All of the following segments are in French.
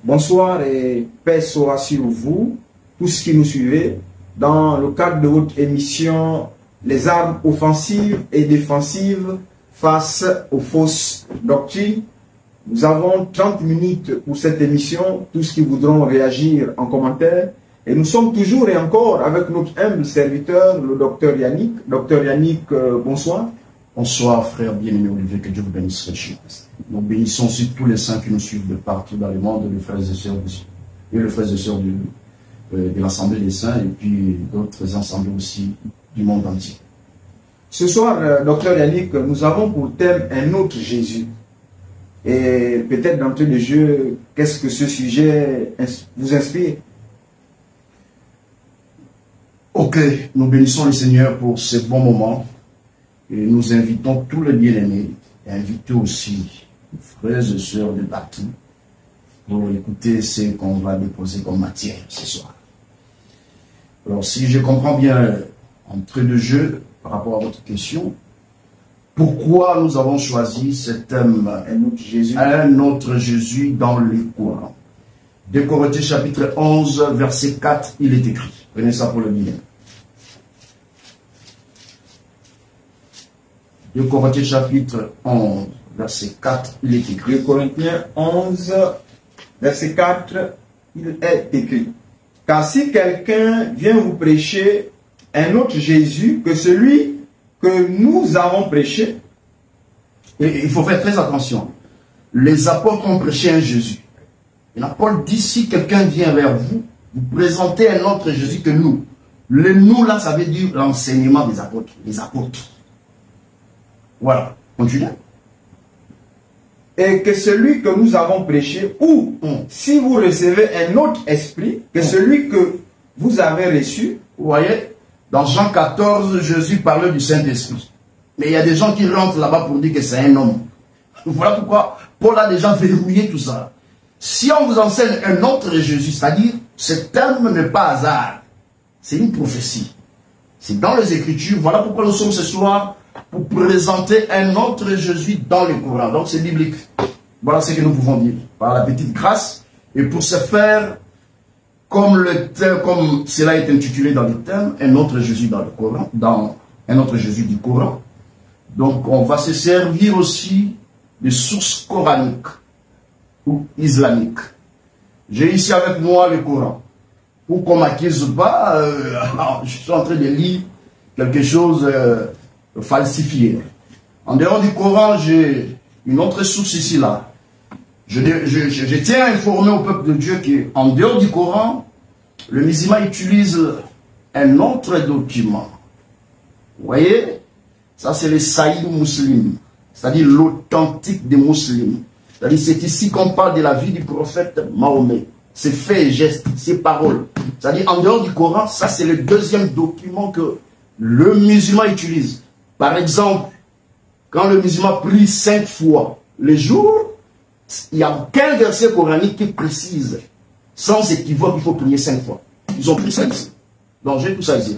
Bonsoir et paix soit sur vous, tous qui nous suivez, dans le cadre de votre émission Les armes offensives et défensives face aux fausses doctrines. Nous avons 30 minutes pour cette émission, tous qui voudront réagir en commentaire. Et nous sommes toujours et encore avec notre humble serviteur, le docteur Yannick. Docteur Yannick, bonsoir. Bonsoir frère bien-aimé Olivier, que Dieu vous bénisse richement. Nous bénissons aussi tous les saints qui nous suivent de partout dans le monde, les frères et sœurs de l'Assemblée des saints et puis d'autres assemblées aussi du monde entier. Ce soir, docteur Yannick, nous avons pour thème un autre Jésus. Et peut-être d'entrée de jeu, qu'est-ce que ce sujet vous inspire? Ok, nous bénissons le Seigneur pour ce bon moment. Et nous invitons tous les bien-aimés, et invitons aussi les frères et sœurs de partout pour écouter ce qu'on va déposer comme matière ce soir. Alors, si je comprends bien, entrée de jeu, par rapport à votre question, pourquoi nous avons choisi ce thème, un autre Jésus dans le Coran? 2 Corinthiens chapitre 11, verset 4, il est écrit. Prenez ça pour le bien. 2 Corinthiens chapitre 11, verset 4, il est écrit. 2 Corinthiens 11, verset 4, il est écrit. Car si quelqu'un vient vous prêcher un autre Jésus que celui que nous avons prêché, et il faut faire très attention. Les apôtres ont prêché un Jésus. Et Paul dit, si quelqu'un vient vers vous, vous présentez un autre Jésus que nous. Le nous là, ça veut dire l'enseignement des apôtres. Les apôtres. Voilà, continuez. Et que celui que nous avons prêché, ou si vous recevez un autre esprit que celui que vous avez reçu. Vous voyez, dans Jean 14, Jésus parlait du Saint-Esprit. Mais il y a des gens qui rentrent là-bas pour dire que c'est un homme. Voilà pourquoi Paul a déjà verrouillé tout ça. Si on vous enseigne un autre Jésus, c'est-à-dire, ce terme n'est pas hasard. C'est une prophétie. C'est dans les Écritures. Voilà pourquoi nous sommes ce soir pour présenter un autre Jésus dans le Coran. Donc c'est biblique. Voilà ce que nous pouvons dire par la petite grâce. Et pour ce faire, comme cela est intitulé dans le thème, un autre Jésus dans le Coran, dans un autre Jésus du Coran. Donc on va se servir aussi de sources coraniques ou islamiques. J'ai ici avec moi le Coran. Pour qu'on m'accuse pas, je suis en train de lire quelque chose falsifié. En dehors du Coran, j'ai une autre source ici là. Je tiens à informer au peuple de Dieu qu'en dehors du Coran, le musulman utilise un autre document. Vous voyez? Ça c'est le Sahih Muslim, c'est-à-dire l'authentique des musulmans. C'est-à-dire c'est ici qu'on parle de la vie du prophète Mahomet. Ses faits et gestes, ses paroles. C'est-à-dire en dehors du Coran, ça c'est le deuxième document que le musulman utilise. Par exemple, quand le musulman prie 5 fois le jour, il n'y a qu'un verset coranique qui précise, sans équivoque, il faut prier 5 fois. Ils ont pris ça ici. Donc j'ai tout ça ici.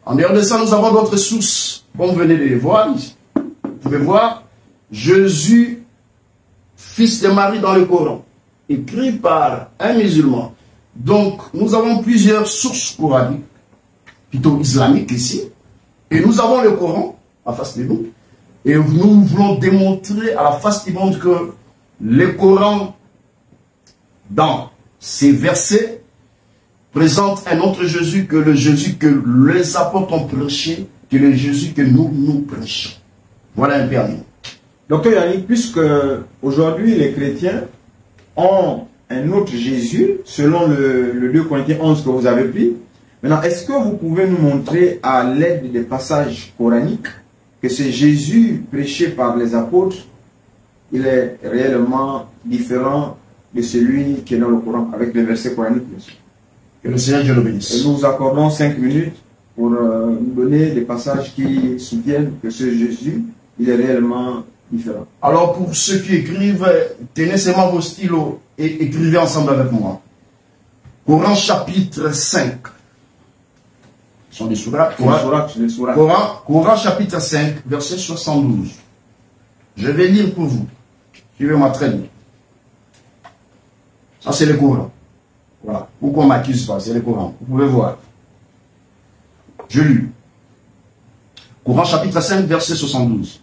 En dehors de ça, nous avons d'autres sources, comme vous venez de les voir ici. Vous pouvez voir Jésus, fils de Marie dans le Coran, écrit par un musulman. Donc nous avons plusieurs sources coraniques, plutôt islamiques ici. Et nous avons le Coran en face de nous. Et nous voulons démontrer à la face du monde que le Coran, dans ces versets, présente un autre Jésus que le Jésus que les apôtres ont prêché, que le Jésus que nous prêchons. Voilà un peu à nous. Docteur Yannick, puisque aujourd'hui les chrétiens ont un autre Jésus, selon le 2 Corinthiens 11 que vous avez pris, maintenant, est-ce que vous pouvez nous montrer à l'aide des passages coraniques que ce Jésus prêché par les apôtres, il est réellement différent de celui qui est dans le Coran, avec les versets coraniques, bien sûr. Que le Seigneur Dieu le bénisse. Et nous accordons 5 minutes pour nous donner des passages qui soutiennent que ce Jésus, il est réellement différent. Alors pour ceux qui écrivent, tenez seulement vos stylos et écrivez ensemble avec moi. Coran chapitre 5. Ce sont des sourates. Coran chapitre 5, verset 72. Je vais lire pour vous. Suivez-moi très bien. Ça, c'est le Coran. Voilà. Pourquoi on ne m'accuse pas? C'est le Coran. Vous pouvez voir. Je lis. Coran chapitre 5, verset 72.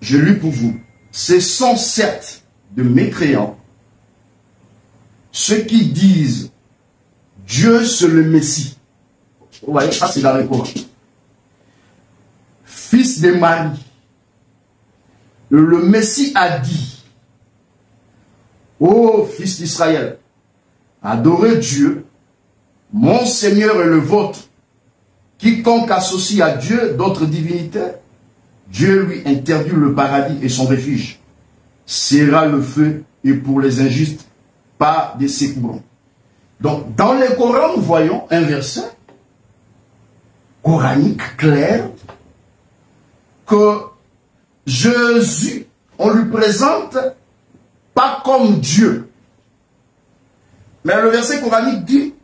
Je lis pour vous. Ce sont certes de mécréants ceux qui disent Dieu c'est le Messie. Vous voyez, ça c'est dans le Coran. Fils de Marie. Le Messie a dit, ô fils d'Israël, adorez Dieu, mon Seigneur et le vôtre. Quiconque associe à Dieu d'autres divinités, Dieu lui interdit le paradis et son refuge. Sera le feu et pour les injustes, pas des secours. Donc, dans le Coran, nous voyons un verset coranique clair que Jésus, on lui présente pas comme Dieu. Mais le verset coranique dit,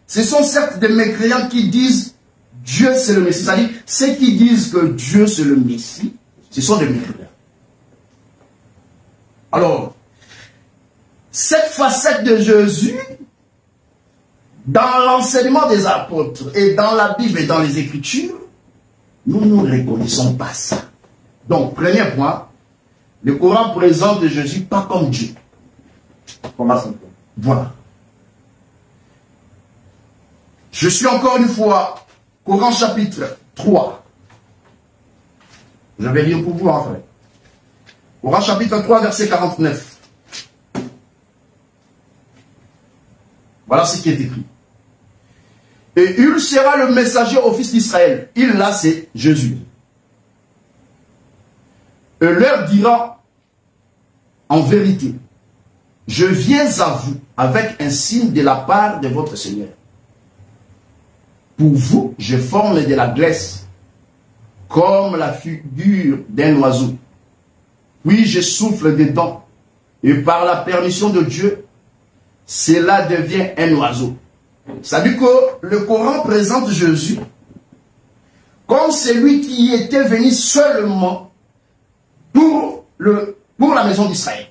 ce sont certes des mécréants qui disent Dieu c'est le Messie. C'est-à-dire, ceux qui disent que Dieu c'est le Messie, ce sont des mécréants. Alors, cette facette de Jésus, dans l'enseignement des apôtres et dans la Bible et dans les Écritures, nous ne reconnaissons pas ça. Donc, premier point, le Coran présente Jésus pas comme Dieu. Voilà. Je suis encore une fois, Coran chapitre 3. Je vais lire pour vous en fait. Coran chapitre 3, verset 49. Voilà ce qui est écrit. Et il sera le messager au fils d'Israël. Il là, c'est Jésus. Et leur dira en vérité, je viens à vous avec un signe de la part de votre Seigneur. Pour vous, je forme de la glace comme la figure d'un oiseau. Puis je souffle dedans et par la permission de Dieu, cela devient un oiseau. C'est-à-dire que le Coran présente Jésus comme celui qui était venu seulement pour la maison d'Israël.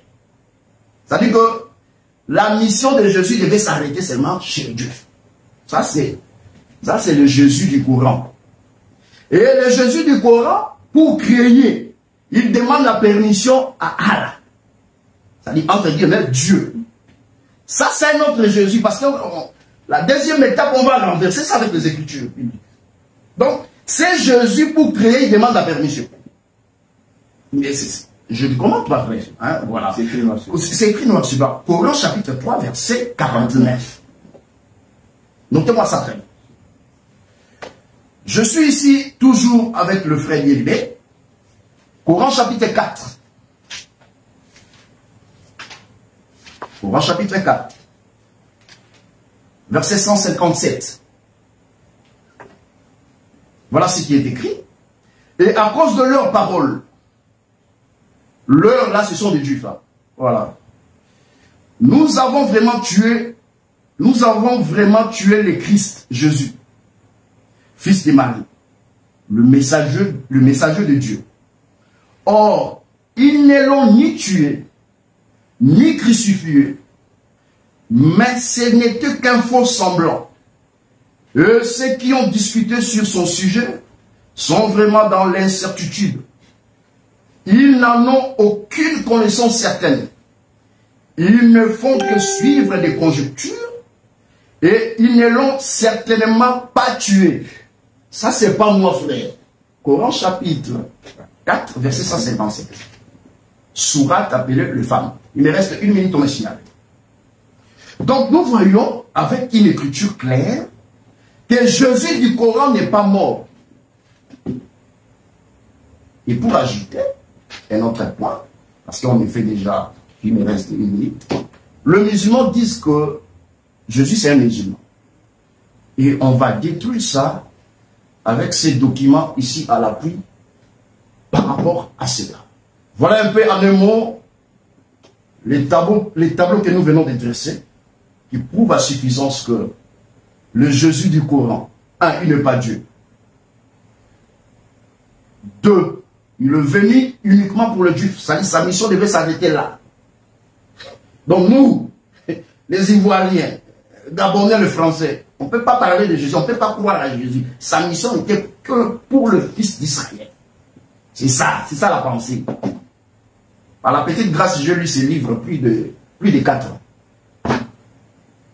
C'est-à-dire que la mission de Jésus devait s'arrêter seulement chez Dieu. Ça, c'est le Jésus du Coran. Et le Jésus du Coran, pour créer, il demande la permission à Allah. C'est-à-dire, entre guillemets, Dieu. Ça, c'est un autre Jésus, parce que la deuxième étape, on va renverser ça avec les Écritures. Donc, c'est Jésus pour créer, il demande la permission. Mais je ne commente pas vrai. Hein, voilà. C'est écrit noir sur blanc. Coran chapitre 3, verset 49. Notez-moi ça très bien. Je suis ici toujours avec le frère Yélibé. Coran chapitre 4. Coran chapitre 4. Verset 157. Voilà ce qui est écrit. Et à cause de leurs paroles, leurs là, ce sont des Juifs. Là. Voilà. Nous avons vraiment tué le Christ, Jésus, fils de Marie, le messager de Dieu. Or, ils ne l'ont ni tué, ni crucifié, mais ce n'était qu'un faux semblant. Et ceux qui ont discuté sur son sujet sont vraiment dans l'incertitude. Ils n'en ont aucune connaissance certaine. Ils ne font que suivre des conjectures et ils ne l'ont certainement pas tué. Ça, c'est pas moi, frère. Coran chapitre 4, verset 157. Sourate appelée le femme. Il me reste 1 minute, on me signale. Donc, nous voyons avec une écriture claire que Jésus du Coran n'est pas mort. Et pour ajouter un autre point, parce qu'on me fait déjà, il me reste 1 minute, les musulmans disent que Jésus c'est un musulman. Et on va détruire ça avec ces documents ici à l'appui par rapport à cela. Voilà un peu en un mot les tableaux que nous venons de dresser qui prouvent à suffisance que le Jésus du Coran, 1, il n'est pas Dieu. 2, il est venu uniquement pour le juif. Sa mission devait s'arrêter là. Donc nous, les Ivoiriens, Gabonais, le Français, on ne peut pas parler de Jésus, on ne peut pas croire à Jésus. Sa mission n'était que pour le fils d'Israël. C'est ça la pensée. Par la petite grâce, j'ai lu ces livres plus de 4 ans.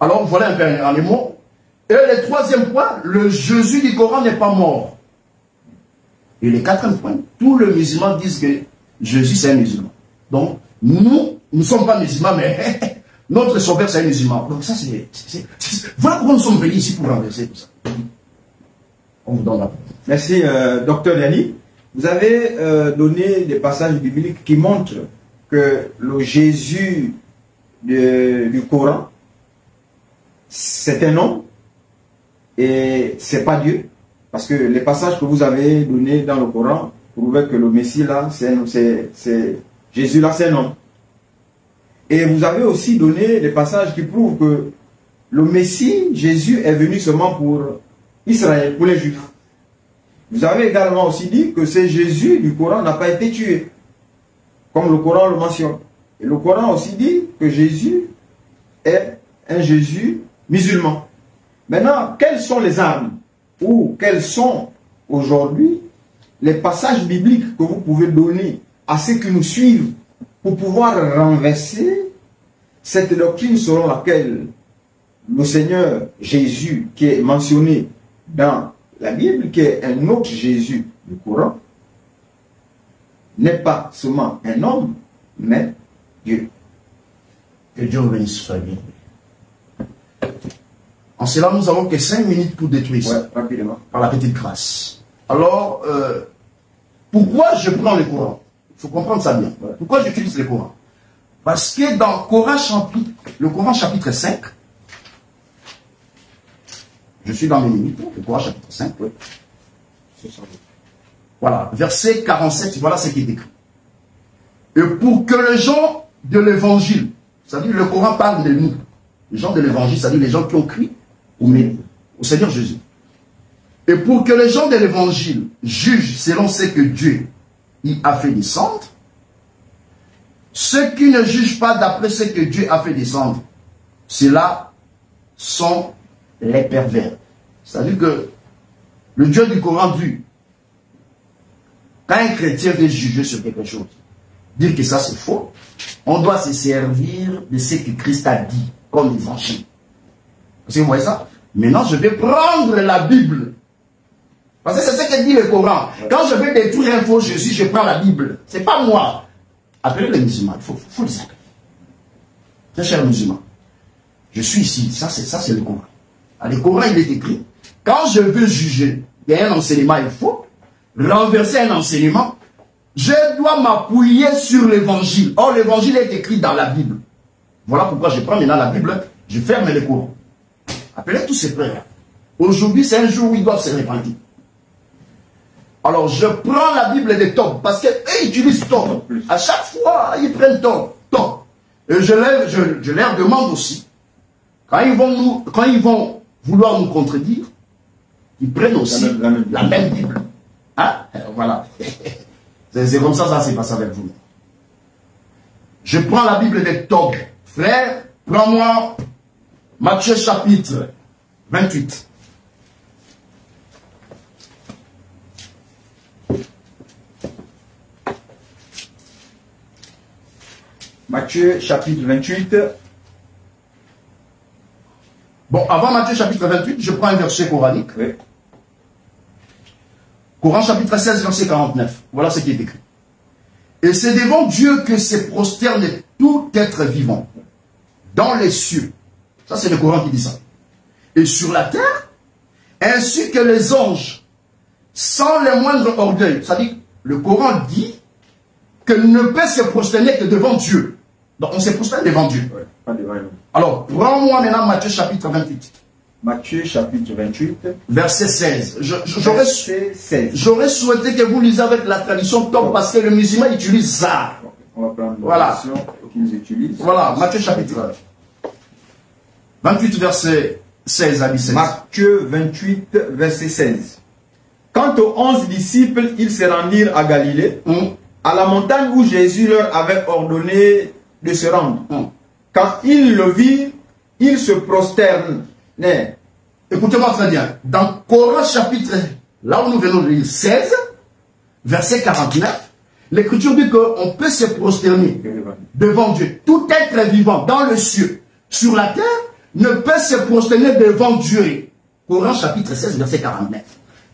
Alors voilà un peu en les mots. Et le troisième point, le Jésus du Coran n'est pas mort. Et le quatrième point, tous les musulmans disent que Jésus c'est un musulman. Donc nous ne sommes pas musulmans, mais notre sauveur c'est un musulman. Donc ça c'est... Voilà pourquoi nous sommes venus ici pour renverser tout ça. On vous donne la parole. Merci, docteur Yanni. Vous avez donné des passages bibliques qui montrent que le Jésus du Coran, c'est un homme et c'est pas Dieu. Parce que les passages que vous avez donnés dans le Coran prouvaient que le Messie là, Jésus là, c'est un homme. Et vous avez aussi donné des passages qui prouvent que le Messie, Jésus, est venu seulement pour Israël, pour les Juifs. Vous avez également aussi dit que ce Jésus du Coran n'a pas été tué, comme le Coran le mentionne. Et le Coran aussi dit que Jésus est un Jésus musulman. Maintenant, quelles sont les armes ou quels sont aujourd'hui les passages bibliques que vous pouvez donner à ceux qui nous suivent pour pouvoir renverser cette doctrine selon laquelle le Seigneur Jésus, qui est mentionné dans la Bible, qui est un autre Jésus du Coran, n'est pas seulement un homme, mais Dieu. Que Dieu vous bénisse, frère. En cela, nous avons que 5 minutes pour détruire ça. Rapidement. Par la petite grâce. Alors, pourquoi je prends le Coran? Il faut comprendre ça bien. Pourquoi j'utilise le Coran? Parce que dans le Coran chapitre 5, je suis dans mes limites, le Coran chapitre 5, oui. Voilà, verset 47, voilà ce qui est écrit. Et pour que les gens de l'évangile, c'est-à-dire le Coran parle de nous, les gens de l'évangile, c'est-à-dire les gens qui ont crié au Seigneur Jésus. Et pour que les gens de l'évangile jugent selon ce que Dieu y a fait descendre, ceux qui ne jugent pas d'après ce que Dieu a fait descendre, ceux-là sont les pervers. C'est-à-dire que le Dieu du Coran dit, quand un chrétien veut juger sur quelque chose, dire que ça c'est faux, on doit se servir de ce que Christ a dit comme évangile. Vous voyez ça? Maintenant, je vais prendre la Bible. Parce que c'est ce que dit le Coran. Quand je vais détruire un faux Jésus, je prends la Bible. C'est pas moi. Appelez les musulmans. Il faut les appeler. Très chers musulmans, je suis ici. Ça, c'est le Coran. Le Coran, il est écrit. Quand je veux juger, il y a un enseignement, il faut renverser un enseignement. Je dois m'appuyer sur l'évangile. Or, l'évangile est écrit dans la Bible. Voilà pourquoi je prends maintenant la Bible, je ferme le Coran. Appelez tous ces frères. Aujourd'hui, c'est un jour où ils doivent se repentir. Alors, je prends la Bible des Tom, parce qu'ils utilisent Tom. À chaque fois, ils prennent Tom. Et je leur demande aussi, quand ils vont vouloir nous contredire, ils prennent aussi la même Bible. Hein? Voilà. C'est comme ça s'est passé avec vous. Je prends la Bible des Tom. Frère, prends-moi Matthieu chapitre 28. Matthieu chapitre 28. Bon, avant Matthieu chapitre 28, je prends un verset coranique. Oui. Coran chapitre 16, verset 49. Voilà ce qui est écrit. Et c'est devant Dieu que se prosterne tout être vivant, dans les cieux. Ça, c'est le Coran qui dit ça. Et sur la terre, ainsi que les anges, sans le moindre orgueil. C'est-à-dire, le Coran dit que ne peut se prosterner que devant Dieu. Donc, on se prosterne devant Dieu. Ouais, pas devant nous. Alors, prends-moi maintenant Matthieu chapitre 28. Matthieu chapitre 28. Verset 16. J'aurais souhaité que vous lisez avec la tradition top parce que le musulman utilise ça. On va prendre voilà. qu'ils utilisent. Voilà, Matthieu chapitre 28, verset 16 à 17. Matthieu 28, verset 16. Quant aux 11 disciples, ils se rendirent à Galilée, à la montagne où Jésus leur avait ordonné de se rendre. quand ils le virent, ils se prosternaient. Écoutez-moi très bien. Dans Coran chapitre, là où nous venons de lire 16, verset 49, l'Écriture dit qu'on peut se prosterner devant Dieu. Tout être vivant dans le ciel, sur la terre, ne peut se prosterner devant Dieu. Coran chapitre 16, verset 49.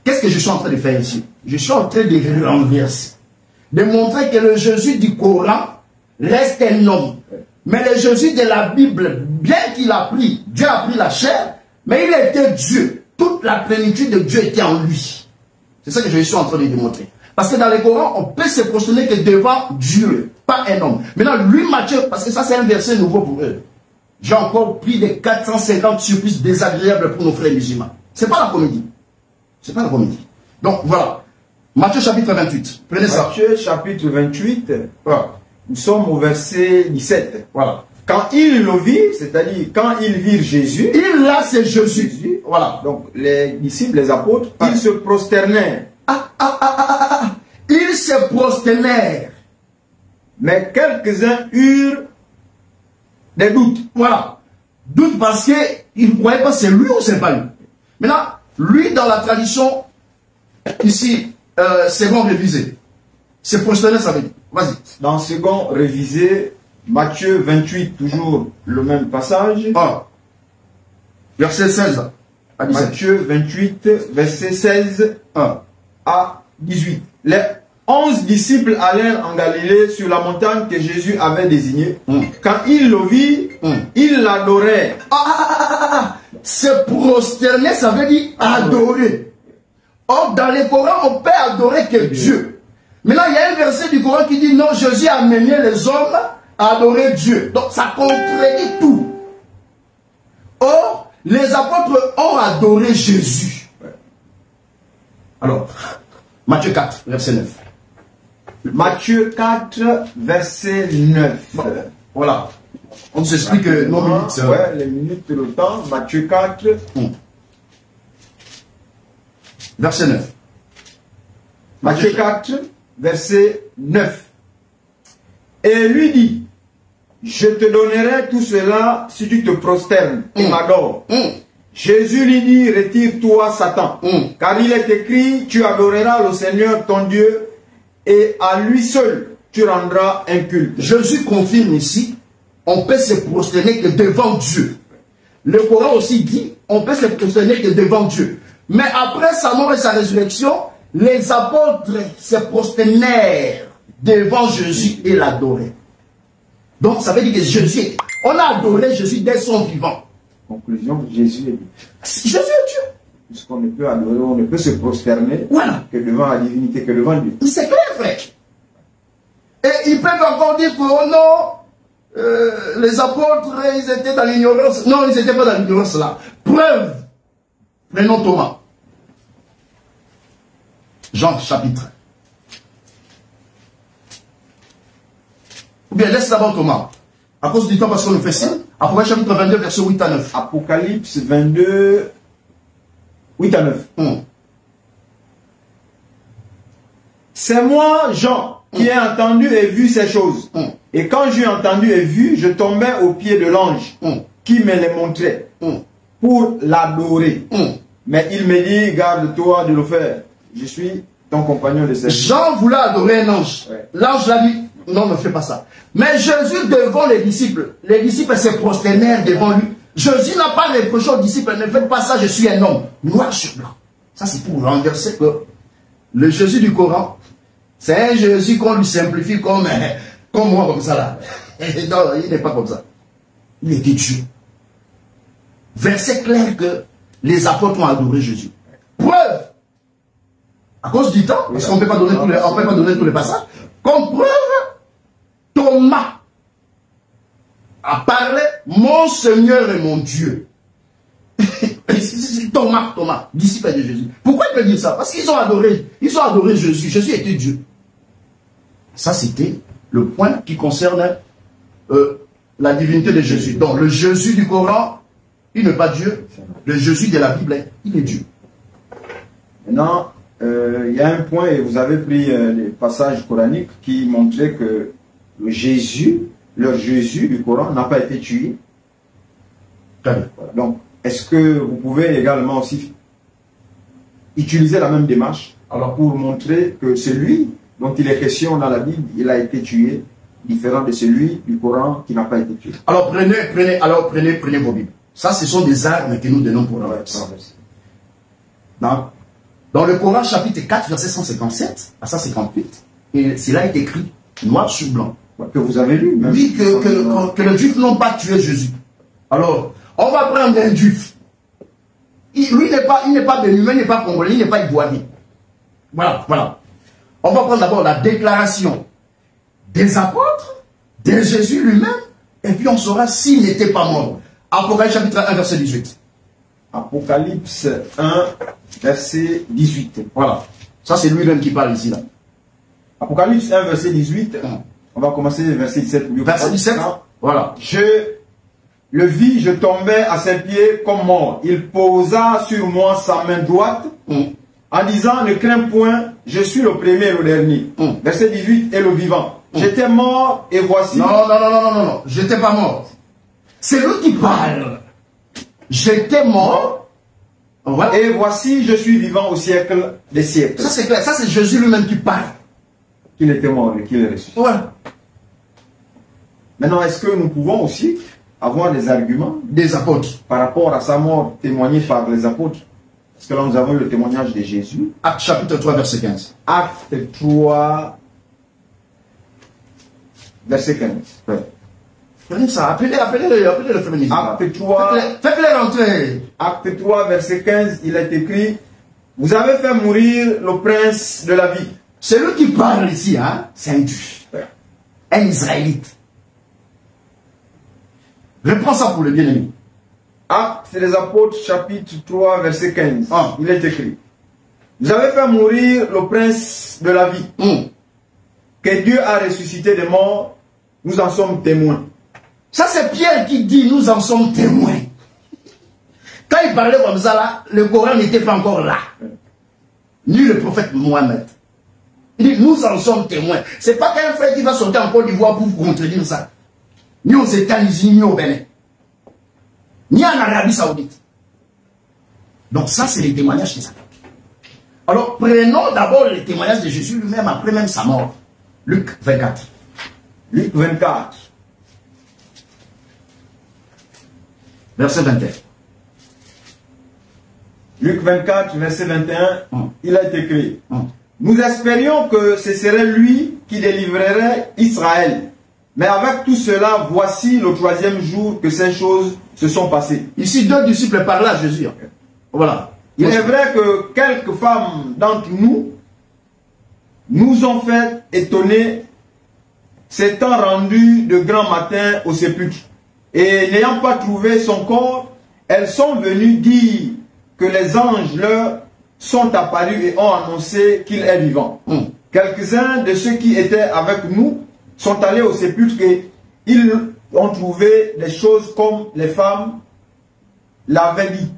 Qu'est-ce que je suis en train de faire ici? Je suis en train de renverser. De montrer que le Jésus du Coran reste un homme. Mais le Jésus de la Bible, bien qu'il a pris, Dieu a pris la chair, mais il était Dieu. Toute la plénitude de Dieu était en lui. C'est ça que je suis en train de démontrer. Parce que dans le Coran, on peut se prosterner que devant Dieu, pas un homme. Maintenant, lui, Matthieu, parce que ça c'est un verset nouveau pour eux. J'ai encore pris des 450 surprises désagréables pour nos frères musulmans. C'est pas la comédie. C'est pas la comédie. Donc voilà. Matthieu chapitre 28. Prenez ça. Matthieu chapitre 28. Voilà. Nous sommes au verset 17. Voilà. Quand ils le virent, c'est-à-dire quand ils virent Jésus. Il là c'est Jésus. Voilà. Donc les disciples, les apôtres, ils se prosternèrent. Ils se prosternèrent. Mais quelques-uns eurent des doutes. Voilà. Doute parce qu'ils ne croyaient pas c'est lui ou c'est pas lui. Maintenant, lui dans la tradition, ici, second révisé. Se prosterner, ça veut dire. Vas-y. Dans second révisé, Matthieu 28, toujours le même passage. Ah. Verset 16 à 17. Matthieu 28, verset 16 à 18. Les 11 disciples allèrent en Galilée sur la montagne que Jésus avait désignée. Quand ils le virent, ils l'adorèrent. Se prosterner, ça veut dire adorer. Or, dans les Corans, on peut adorer que Dieu. Maintenant, il y a un verset du Coran qui dit non, Jésus a mené les hommes à adorer Dieu. Donc, ça contredit tout. Or, les apôtres ont adoré Jésus. Alors, Matthieu 4, verset 9. Matthieu 4, verset 9. Voilà. On nous explique nos minutes. Ouais, les minutes, le temps. Matthieu 4. Verset 9. Matthieu 4, verset 9. Et lui dit, je te donnerai tout cela si tu te prosternes et m'adores. Jésus lui dit, retire-toi Satan, car il est écrit, tu adoreras le Seigneur ton Dieu et à lui seul tu rendras un culte. Jésus confirme ici, on peut se prosterner que devant Dieu. Le Coran aussi dit, on peut se prosterner que devant Dieu. Mais après sa mort et sa résurrection, les apôtres se prosternèrent devant Jésus et l'adoraient. Donc ça veut dire que Jésus, on a adoré Jésus dès son vivant. Conclusion, Jésus est Dieu. Jésus est Dieu. Puisqu'on ne peut adorer, on ne peut se prosterner que devant la divinité, que devant Dieu. C'est clair, frère. Et ils peuvent encore dire que oh non, les apôtres, ils étaient dans l'ignorance. Non, ils n'étaient pas dans l'ignorance là. Preuve. Prenons Thomas. Jean chapitre. Ou bien laisse d'abord Thomas. À cause du temps, parce qu'on le fait ça. Apocalypse chapitre 22, verset 8 à 9. Apocalypse 22, 8 à 9. C'est moi, Jean, qui ai entendu et vu ces choses. Et quand j'ai entendu et vu, je tombais aux pieds de l'ange qui me les montrait pour l'adorer. Mais il me dit, garde-toi de le faire. Je suis ton compagnon de service. Jean voulait adorer un ange. L'ange l'a dit, non, ne fais pas ça. Mais Jésus devant les disciples se prosternèrent devant lui. Jésus n'a pas reproché aux disciples, ne faites pas ça, je suis un homme. Noir sur blanc. Ça c'est pour renverser que le Jésus du Coran, c'est un Jésus qu'on lui simplifie comme moi, comme ça là. Non, il n'est pas comme ça. Il était Dieu. Verset clair que les apôtres ont adoré Jésus. Preuve. À cause du temps, parce qu'on ne peut pas donner tous les passages. Comme preuve, Thomas a parlé, mon Seigneur et mon Dieu. Thomas, disciple de Jésus. Pourquoi il peut dire ça? Parce qu'ils ont adoré Jésus. Jésus était Dieu. Ça, c'était le point qui concerne la divinité de Jésus. Donc, le Jésus du Coran, il n'est pas Dieu. Le Jésus de la Bible, il est Dieu. Maintenant, il y a un point, et vous avez pris les passages coraniques qui montraient que le Jésus leur Jésus du Coran n'a pas été tué. Très bien. Voilà. Donc, est-ce que vous pouvez également aussi utiliser la même démarche alors pour montrer que celui dont il est question dans la Bible, il a été tué, différent de celui du Coran qui n'a pas été tué. Alors prenez vos Bibles. Ça, ce sont des armes que nous donnons pour renverser. Dans le Coran, chapitre 4, verset 157 à 158, et cela est écrit noir sur blanc. Que vous avez lu. Même. Oui, que les Juifs n'ont pas tué Jésus. Alors, on va prendre un Juif. Lui, il n'est pas bénin, il n'est pas congolais, il n'est pas ivoirien. Voilà, voilà. On va prendre d'abord la déclaration des apôtres, de Jésus lui-même, et puis on saura s'il n'était pas mort. Apocalypse chapitre 1, verset 18. Apocalypse 1, verset 18. Voilà. Ça, c'est lui-même qui parle ici, là. Apocalypse 1, verset 18. On va commencer verset 17. Verset 17. Voilà. Je le vis, je tombais à ses pieds comme mort. Il posa sur moi sa main droite en disant, ne crains point, je suis le premier et le dernier. Verset 18, et le vivant. J'étais mort et voici. Non. J'étais pas mort. C'est lui qui parle. J'étais mort. Voilà. Et voici, je suis vivant au siècle des siècles. Ça, c'est clair. Ça, c'est Jésus lui-même qui parle. Qu'il était mort et qu'il est ressuscité. Voilà. Maintenant, est-ce que nous pouvons aussi avoir des arguments des apôtres par rapport à sa mort témoignée par les apôtres? Parce que là, nous avons eu le témoignage de Jésus. Acte chapitre 3, verset 15. Acte 3, verset 15. Ouais. Prenez ça, appelez-le féminisme. Acte 3, faites-les rentrer. Acte 3, verset 15, il est écrit, vous avez fait mourir le prince de la vie. Celui qui parle ici, hein, c'est un Juif, un Israélite. Reprends ça pour le bien-aimé. Actes des apôtres, chapitre 3, verset 15. Il est écrit, vous avez fait mourir le prince de la vie, que Dieu a ressuscité des morts, nous en sommes témoins. Ça, c'est Pierre qui dit, nous en sommes témoins. Quand il parlait comme ça, là, le Coran n'était pas encore là. Ni le prophète Mohammed. Il dit, nous en sommes témoins. C'est pas qu'un frère qui va sortir en Côte d'Ivoire pour vous contredire ça. Ni aux États-Unis, ni au Bénin. Ni en Arabie Saoudite. Donc ça, c'est les témoignages des apôtres. Alors, prenons d'abord les témoignages de Jésus lui-même, après même sa mort. Luc 24. Luc 24. Verset 21. Luc 24, verset 21, il a été écrit. Nous espérions que ce serait lui qui délivrerait Israël. Mais avec tout cela, voici le 3e jour que ces choses se sont passées. Ici, 2 disciples parlaient à Jésus. Voilà. Il est vrai que quelques femmes d'entre nous nous ont fait étonner, s'étant rendues de grand matin au sépulcre. Et n'ayant pas trouvé son corps, elles sont venues dire que les anges leur sont apparus et ont annoncé qu'il est vivant. Quelques-uns de ceux qui étaient avec nous sont allés au sépulcre et ils ont trouvé des choses comme les femmes l'avaient dit.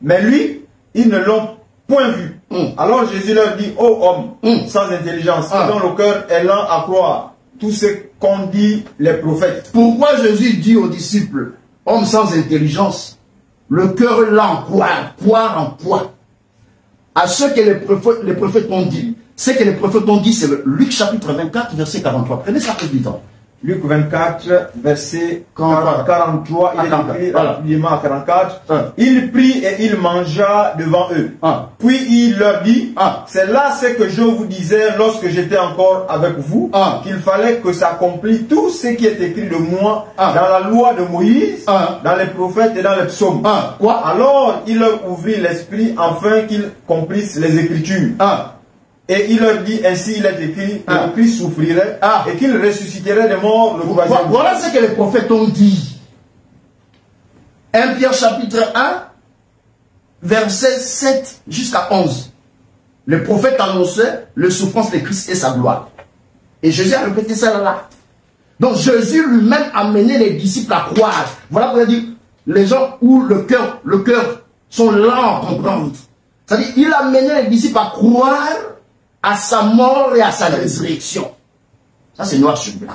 Mais lui, ils ne l'ont point vu. Alors Jésus leur dit, ô homme sans intelligence, dont le cœur est lent à croire tout ce qu'ont dit les prophètes. Pourquoi Jésus dit aux disciples, hommes sans intelligence, le cœur est lent à croire en quoi? À ce que les prophètes ont dit. Ce que les prophètes ont dit, c'est Luc chapitre 24, verset 43. Prenez ça plus temps. Luc 24, verset 43, il est écrit rapidement à 44. Il prit et il mangea devant eux. Puis il leur dit, c'est là ce que je vous disais lorsque j'étais encore avec vous, qu'il fallait que s'accomplisse tout ce qui est écrit de moi dans la loi de Moïse, dans les prophètes et dans les psaumes. Alors il leur ouvrit l'esprit afin qu'ils complissent les Écritures. Et il leur dit, ainsi il est écrit, que le Christ souffrirait et qu'il ressusciterait des morts le 3e jour. Voilà ce que les prophètes ont dit. 1 Pierre chapitre 1, verset 7 jusqu'à 11. Le prophète annonçait le souffrance de Christ et sa gloire. Et Jésus a répété ça là. Donc Jésus lui-même a mené les disciples à croire. Voilà pourquoi il dit, les gens où le cœur sont lents à comprendre. C'est-à-dire, il a mené les disciples à croire à sa mort et à sa résurrection. Ça, c'est noir sur blanc.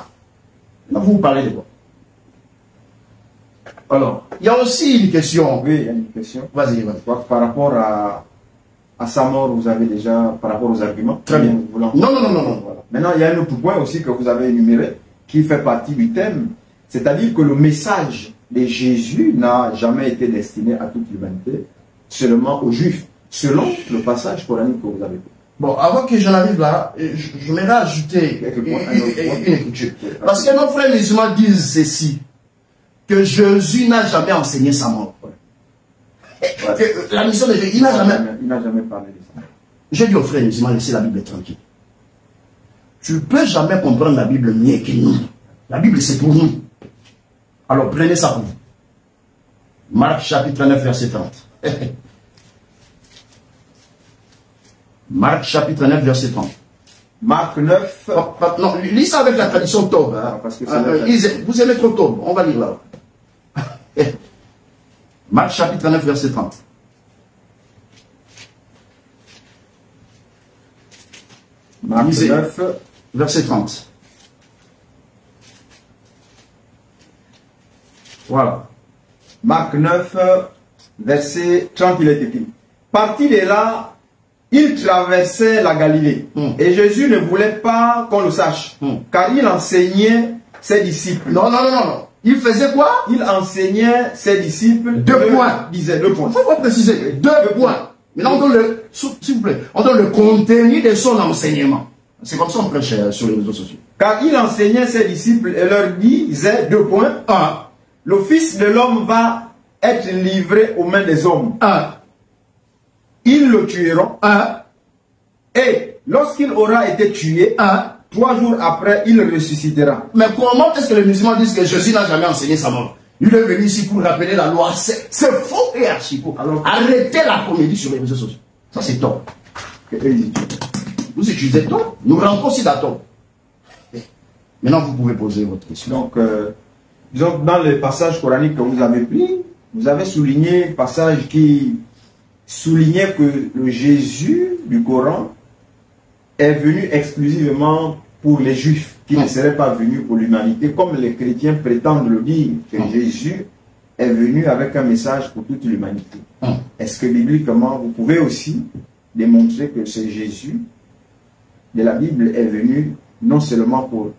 Là, vous parlez de quoi? Alors, il y a aussi une question. Oui, il y a une question. Vas-y, vas-y. Par rapport à sa mort, vous avez déjà, par rapport aux arguments. Très bien. Non. Voilà. Maintenant, il y a un autre point aussi que vous avez énuméré, qui fait partie du thème. C'est-à-dire que le message de Jésus n'a jamais été destiné à toute l'humanité, seulement aux Juifs, selon le passage coranique que vous avez fait. Bon, avant que j'en arrive là, je vais rajouter une écriture. Parce que nos frères musulmans disent ceci, que Jésus n'a jamais enseigné sa mort. La mission de Jésus, il n'a jamais parlé de ça. J'ai dit aux frères musulmans, laissez la Bible tranquille. Tu ne peux jamais comprendre la Bible mieux que nous. La Bible, c'est pour nous. Alors, prenez ça pour vous. Marc chapitre 9, verset 30. Marc chapitre 9, verset 30. Marc 9. Non, lis ça avec la tradition Tob. Hein. Parce que vous aimez trop Tob. On va lire là. Marc chapitre 9, verset 30. Marc 9, verset 30. Voilà. Marc 9, verset 30, il est écrit. Parti de là, il traversait la Galilée. Et Jésus ne voulait pas qu'on le sache. Car il enseignait ses disciples. Non. Il faisait quoi? Il enseignait ses disciples. 2 points. Disait 2 points. Il faut pas préciser. 2 points. Maintenant, on donne s'il vous plaît, on donne le contenu de son enseignement. C'est comme ça qu'on prêche sur les réseaux sociaux. Car il enseignait ses disciples et leur disait 2 points. 1. Le Fils de l'homme va être livré aux mains des hommes. 1. Ils le tueront. 1. Et lorsqu'il aura été tué, 3 jours après, il ressuscitera. Mais comment est-ce que les musulmans disent que Jésus n'a jamais enseigné sa mort? Il est venu ici pour rappeler la loi. C'est faux et archi faux. Alors, arrêtez la comédie sur les réseaux sociaux. Ça, c'est top. Vous utilisez top. Nous rentrons aussi d'accord. Maintenant, vous pouvez poser votre question. Donc, disons, dans les passages coraniques que vous avez pris, vous avez souligné un passage qui soulignait que le Jésus du Coran est venu exclusivement pour les Juifs, qui ne seraient pas venus pour l'humanité, comme les chrétiens prétendent le dire, que Jésus est venu avec un message pour toute l'humanité. Est-ce que bibliquement, vous pouvez aussi démontrer que ce Jésus de la Bible est venu non seulement pour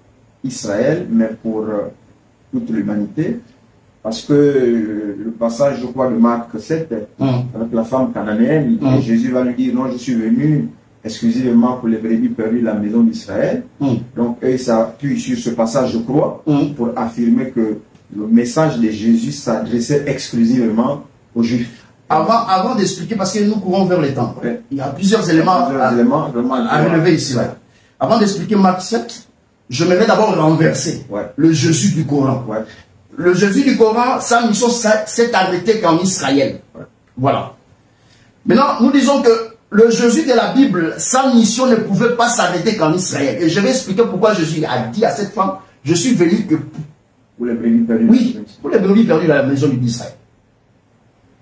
Israël, mais pour toute l'humanité? Parce que le passage, je crois, de Marc 7, avec la femme cananéenne, Jésus va lui dire, non, je suis venu exclusivement pour les brebis perdues de la maison d'Israël. Donc, eux, ça appuie sur ce passage, je crois, pour affirmer que le message de Jésus s'adressait exclusivement aux Juifs. Avant d'expliquer, parce que nous courons vers les temps, il y a plusieurs éléments à relever ici. Là. Avant d'expliquer Marc 7, je me vais d'abord renverser le Jésus du Coran. Le Jésus du Coran, sa mission s'est arrêtée qu'en Israël. Voilà. Maintenant, nous disons que le Jésus de la Bible, sa mission ne pouvait pas s'arrêter qu'en Israël. Et je vais expliquer pourquoi Jésus a dit à cette femme, je suis venu que pour les brebis perdues. Oui, pour les brebis perdues de la maison d'Israël.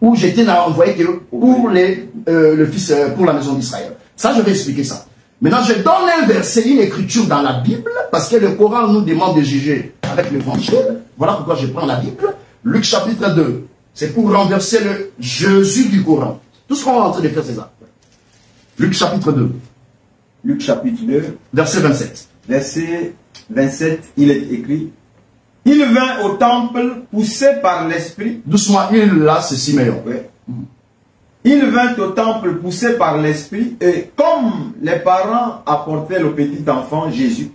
Où j'étais envoyé que pour le fils, pour la maison d'Israël. Ça, je vais expliquer ça. Maintenant, je donne un verset, une écriture dans la Bible, parce que le Coran nous demande de juger avec l'évangile. Voilà pourquoi je prends la Bible. Luc chapitre 2. C'est pour renverser le Jésus du Coran. Tout ce qu'on est en train de faire, c'est ça. Luc chapitre 2. Luc chapitre 2. Verset 27. Verset 27, il est écrit. Il vint au temple poussé par l'Esprit. Doucement, il là, c'est Siméon. Il vint au temple poussé par l'Esprit et comme les parents apportaient le petit enfant Jésus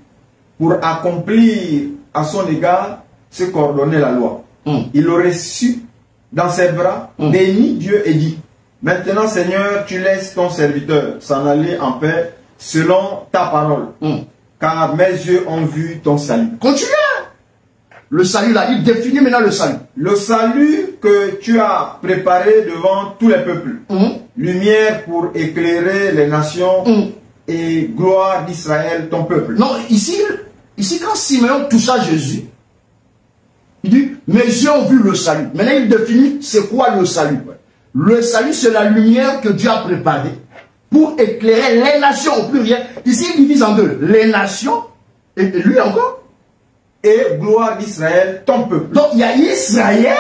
pour accomplir à son égard ce qu'ordonnait la loi. Il le reçut dans ses bras, bénit Dieu et dit, maintenant Seigneur, tu laisses ton serviteur s'en aller en paix selon ta parole, car mes yeux ont vu ton salut. Continuez. Le salut là, il définit maintenant le salut. Le salut que tu as préparé devant tous les peuples. Lumière pour éclairer les nations et gloire d'Israël, ton peuple. Non, ici quand Siméon toucha Jésus, il dit, mes yeux ont vu le salut. Maintenant, il définit c'est quoi le salut. Le salut, c'est la lumière que Dieu a préparée pour éclairer les nations au pluriel. Ici, il divise en deux. Les nations et lui encore. et gloire d'Israël, ton peuple. Donc il y a Israël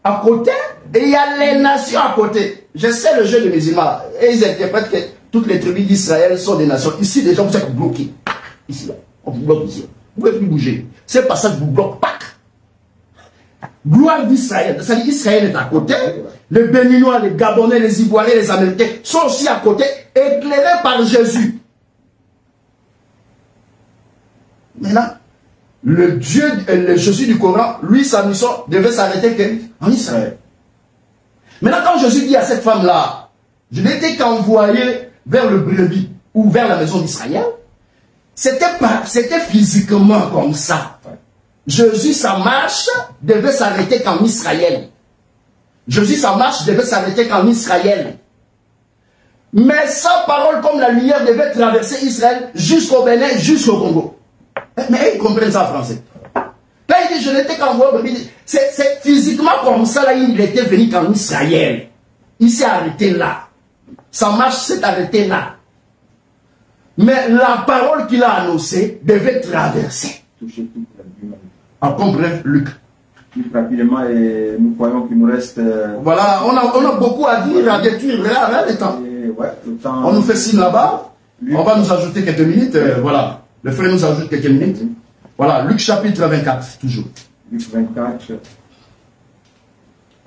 à côté et il y a les nations à côté. Je sais le jeu des musulmans et ils interprètent que toutes les tribus d'Israël sont des nations. Ici, les gens vous êtes bloqués. Ici, là, on vous bloque ici. Vous ne pouvez plus bouger. C'est pas ça que vous bloque pas. Gloire d'Israël. C'est-à-dire Israël est à côté. Les Béninois, les Gabonais, les Ivoiriens, les Américains sont aussi à côté, éclairés par Jésus. Maintenant, le Dieu, le Jésus du Coran, lui, sa mission devait s'arrêter en Israël. Maintenant, quand Jésus dit à cette femme-là, je n'étais qu'envoyé vers le brebis ou vers la maison d'Israël, c'était physiquement comme ça. Jésus, sa marche devait s'arrêter qu'en Israël. Jésus, sa marche devait s'arrêter qu'en Israël. Mais sa parole comme la lumière devait traverser Israël jusqu'au Bénin, jusqu'au Congo. Mais ils comprennent ça en français. Là, il dit, je n'étais qu'envoyé. C'est physiquement comme ça, là, il était venu qu'en Israël. Il s'est arrêté là. Sa marche s'est arrêtée là. Mais la parole qu'il a annoncée devait traverser. Toucher toute la vie. En bref, Luc. Plus rapidement, et nous croyons qu'il nous reste... Voilà, on a beaucoup à dire, à détruire, le temps. Ouais, le temps. On nous fait signe là-bas. On va nous ajouter quelques minutes. Voilà. Le frère nous ajoute quelques minutes. Voilà, Luc chapitre 24, toujours. Luc 24.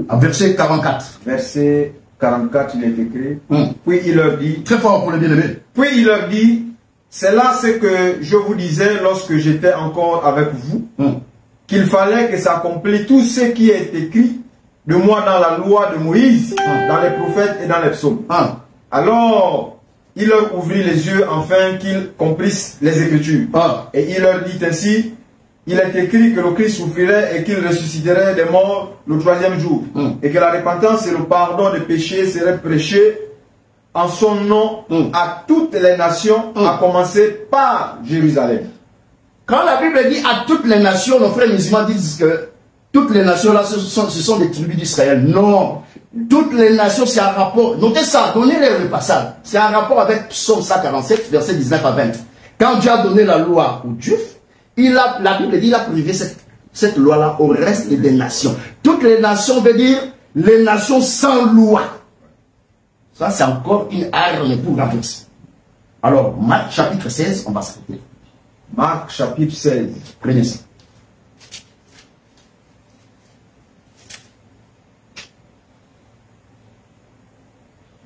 À verset 44. Verset 44, il est écrit. Puis il leur dit... Très fort pour le bien-aimé. Puis il leur dit, c'est là ce que je vous disais lorsque j'étais encore avec vous, qu'il fallait que s'accomplisse tout ce qui est écrit de moi dans la loi de Moïse, dans les prophètes et dans les psaumes. Alors, il leur ouvrit les yeux afin qu'ils comprissent les Écritures. Et il leur dit ainsi, il est écrit que le Christ souffrirait et qu'il ressusciterait des morts le 3e jour. Et que la repentance et le pardon des péchés seraient prêchés en son nom à toutes les nations, à commencer par Jérusalem. Quand la Bible dit à toutes les nations, nos frères musulmans disent que toutes les nations là, ce sont des tribus d'Israël. Non. Toutes les nations, c'est un rapport. Notez ça, donnez-les le passage. C'est un rapport avec Psaume 147, verset 19 à 20. Quand Dieu a donné la loi aux Juifs, la Bible dit qu'il a privé cette loi-là au reste des nations. Toutes les nations veut dire les nations sans loi. Ça, c'est encore une arme pour renverser. Alors, Marc chapitre 16, on va s'arrêter. Marc chapitre 16. Prenez ça.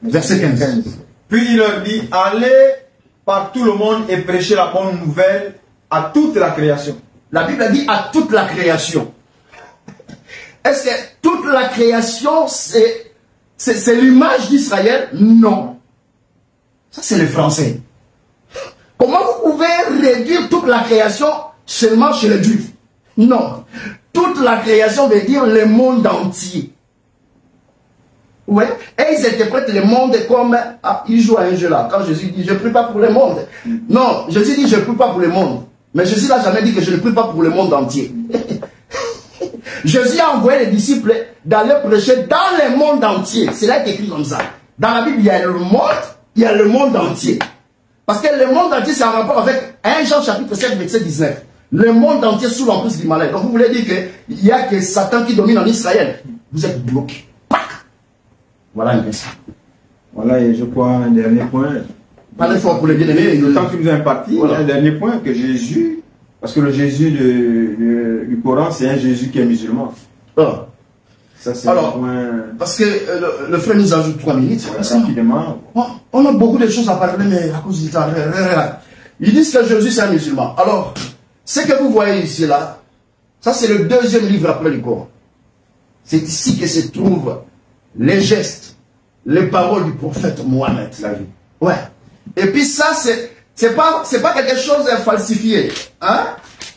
Verset 15. Puis il leur dit, allez par tout le monde et prêchez la bonne nouvelle à toute la création. La Bible dit à toute la création. Est-ce que toute la création, c'est l'image d'Israël? Non. Ça, c'est le français. Comment vous pouvez réduire toute la création seulement chez les Juifs? Non. Toute la création veut dire le monde entier. Ouais. Et ils interprètent le monde comme... Ah, ils jouent à un jeu là. Quand Jésus dit, je ne prie pas pour le monde. Non, Jésus dit, je ne prie pas pour le monde. Mais Jésus n'a jamais dit que je ne prie pas pour le monde entier. Jésus a envoyé les disciples d'aller prêcher dans le monde entier. C'est là écrit comme ça. Dans la Bible, il y a le monde entier. Parce que le monde entier, c'est en rapport avec 1 Jean chapitre 7, verset 19. Le monde entier sous l'emprise du malin. Donc vous voulez dire qu'il n'y a que Satan qui domine en Israël. Vous êtes bloqués. Voilà un message. Voilà, et je crois un dernier point. Pas d'effort pour les bien-aimés. Le temps qui nous est imparti, voilà. Un dernier point que Jésus, parce que le Jésus du Coran, c'est un Jésus qui est musulman. Ça, c'est un point. Parce que le frère nous ajoute 3 minutes. Rapidement. On a beaucoup de choses à parler, mais à cause du temps. Ils disent que Jésus, c'est un musulman. Alors, ce que vous voyez ici, là, ça, c'est le 2e livre après le Coran. C'est ici que se trouvent les gestes, les paroles du prophète Mohammed. Ouais. Et puis ça, c'est pas quelque chose de falsifié. Hein?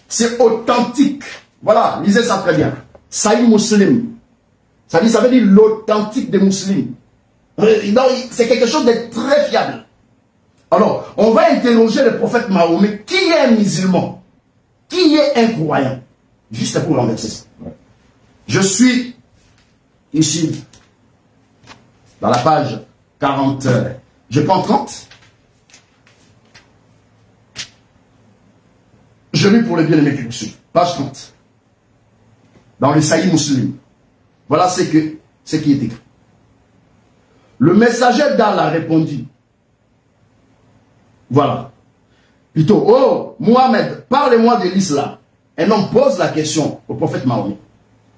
C'est authentique. Voilà, lisez ça très bien. Sahih Muslim. Ça veut dire l'authentique des musulmans. C'est quelque chose de très fiable. Alors, on va interroger le prophète Mahomet. Qui est un musulman? Qui est un croyant? Juste pour renverser ça. Je suis ici, dans la page 40. Je prends 30. Je lis pour le bien-aimé qui vous suit. page 30. Dans le Sahih Muslim. Voilà ce qui est écrit. Le messager d'Allah répondit. Voilà. Plutôt, oh, Mohamed, parlez-moi de l'islam. Un homme pose la question au prophète Mahomet.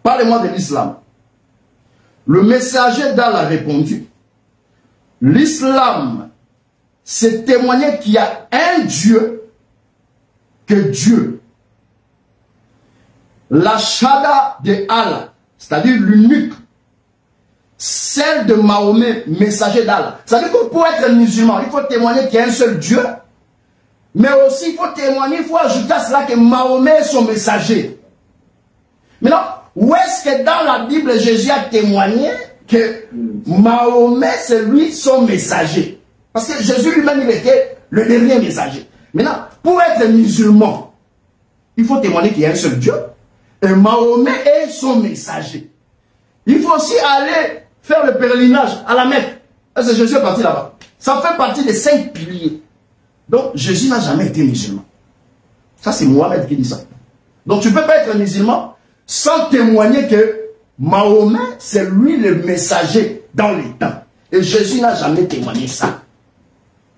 Parlez-moi de l'islam. Le messager d'Allah répondit. L'islam, c'est témoigner qu'il y a un Dieu, que Dieu. La shahada de Allah, c'est-à-dire l'unique, celle de Mahomet, messager d'Allah. C'est-à-dire que pour être musulman, il faut témoigner qu'il y a un seul Dieu, mais aussi il faut témoigner, il faut ajouter à cela que Mahomet est son messager. Maintenant, où est-ce que dans la Bible, Jésus a témoigné que Mahomet, c'est lui son messager? Parce que Jésus lui-même, il était le dernier messager. Maintenant, pour être musulman, il faut témoigner qu'il y a un seul Dieu, et Mahomet est son messager. Il faut aussi aller faire le pèlerinage à la Mecque. Parce que Jésus est parti là-bas. Ça fait partie des 5 piliers. Donc, Jésus n'a jamais été musulman. Ça, c'est Mohamed qui dit ça. Donc, tu ne peux pas être musulman sans témoigner que Mahomet, c'est lui le messager dans les temps. Et Jésus n'a jamais témoigné ça.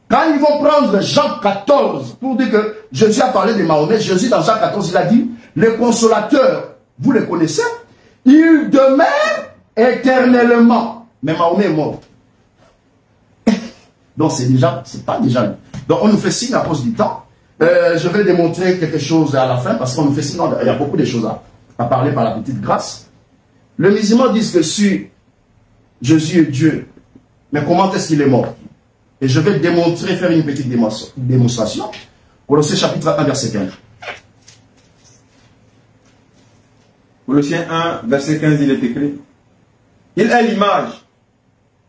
Quand ils vont prendre Jean 14 pour dire que Jésus a parlé de Mahomet, Jésus dans Jean 14, il a dit, le consolateur, vous le connaissez, il demeure éternellement. Mais Mahomet est mort. Donc c'est pas déjà lui. Donc on nous fait signe à cause du temps. Je vais démontrer quelque chose à la fin parce qu'on nous fait signe. Il y a beaucoup de choses à parler par la petite grâce. Les musulmans disent que si Jésus est Dieu, mais comment est-ce qu'il est mort? Et je vais démontrer, faire une petite démonstration. Colossiens chapitre 1, verset 15. Colossiens 1, verset 15, il est écrit. Il est l'image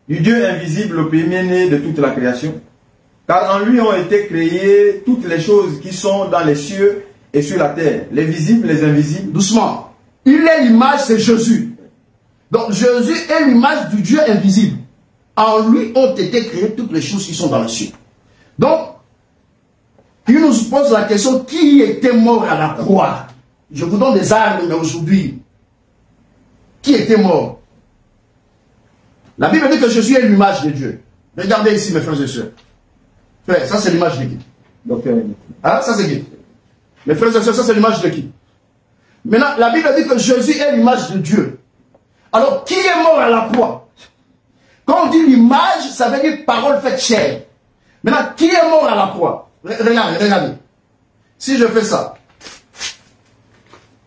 du Dieu invisible, le premier-né de toute la création. Car en lui ont été créées toutes les choses qui sont dans les cieux et sur la terre, les visibles, les invisibles. Doucement. Il est l'image, c'est Jésus. Donc Jésus est l'image du Dieu invisible. En lui ont été créées toutes les choses qui sont dans les cieux. Donc, il nous pose la question, qui était mort à la croix? Je vous donne des armes, mais aujourd'hui, qui était mort? La Bible dit que Jésus est l'image de Dieu. Regardez ici, mes frères et sœurs. Frère, ça c'est l'image de qui? Docteur. Hein? Ça c'est qui? Mes frères et sœurs, ça c'est l'image de qui? Maintenant, la Bible dit que Jésus est l'image de Dieu. Alors, qui est mort à la croix? Quand on dit l'image, ça veut dire parole faite chair. Maintenant, qui est mort à la croix? Regardez. Si je fais ça,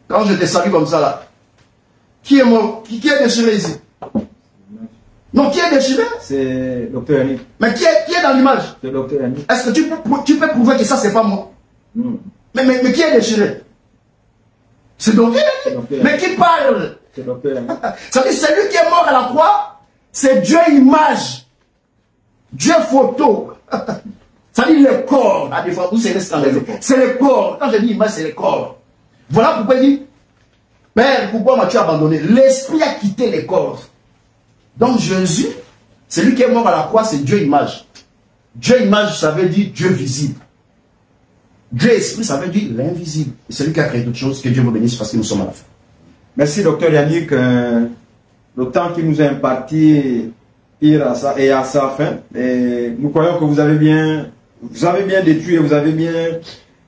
quand je te salue comme ça là, qui est mort? Qui est déchiré ici? Non, qui est déchiré? C'est Docteur Yannick. Mais qui est dans l'image? C'est Docteur Yannick. Est-ce que tu peux prouver que ça, c'est pas moi? Mais qui est déchiré? C'est Docteur Yannick. Mais qui parle? C'est Docteur Yannick. Ça veut dire celui qui est mort à la croix, c'est Dieu image. Dieu photo. Ça dit le corps. À des fois, où c'est le corps. Quand je dis image, c'est le corps. Voilà pourquoi il dit, Père, pourquoi m'as-tu abandonné? L'esprit a quitté le corps. Donc Jésus, celui qui est mort à la croix, c'est Dieu image. Dieu image, ça veut dire Dieu visible. Dieu esprit, ça veut dire l'invisible. Et celui qui a créé toutes choses, que Dieu vous bénisse parce que nous sommes à la fin. Merci Docteur Yannick. Le temps qui nous a imparti est à sa fin. Et nous croyons que vous avez bien détruit et vous avez bien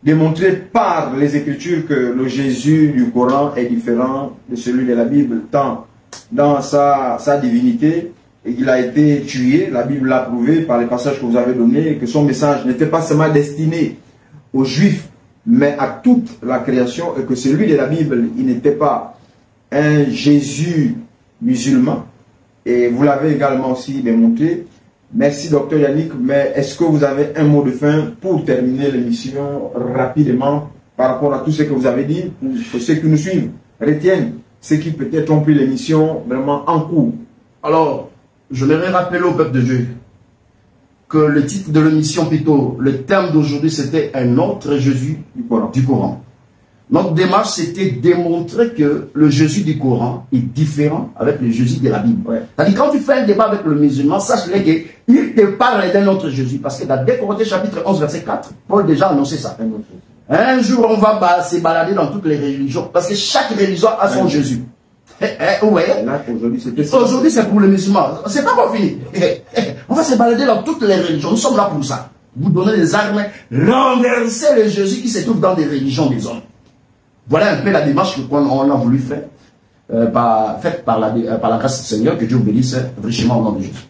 démontré par les Écritures que le Jésus du Coran est différent de celui de la Bible, tant dans sa divinité, et qu'il a été tué, la Bible l'a prouvé par les passages que vous avez donnés, et que son message n'était pas seulement destiné aux Juifs, mais à toute la création, et que celui de la Bible, il n'était pas un Jésus musulman, et vous l'avez également aussi démontré. Merci Docteur Yannick, mais est-ce que vous avez un mot de fin pour terminer l'émission rapidement par rapport à tout ce que vous avez dit, pour que ceux qui nous suivent retiennent ce qui peut-être ont pris l'émission vraiment en cours? Alors, je voudrais rappeler au peuple de Dieu que le titre de l'émission, plutôt, le thème d'aujourd'hui, c'était un autre Jésus du Coran. Notre démarche, c'était démontrer que le Jésus du Coran est différent avec le Jésus de la Bible. Ouais. C'est-à-dire, quand tu fais un débat avec le musulman, sache-le qu'il te parle d'un autre Jésus. Parce que dans 2 Corinthiens chapitre 11, verset 4, Paul déjà a annoncé ça. Un jour, on va se balader dans toutes les religions. Parce que chaque religion a son Jésus. Vous voyez? Aujourd'hui, c'est pour les musulmans. C'est pas encore fini. On va se balader dans toutes les religions. Nous sommes là pour ça. Vous donnez des armes, renverser le Jésus qui se trouve dans des religions des hommes. Voilà un peu la démarche qu'on a voulu faire, faite par la grâce du Seigneur. Que Dieu bénisse richement au nom de Jésus.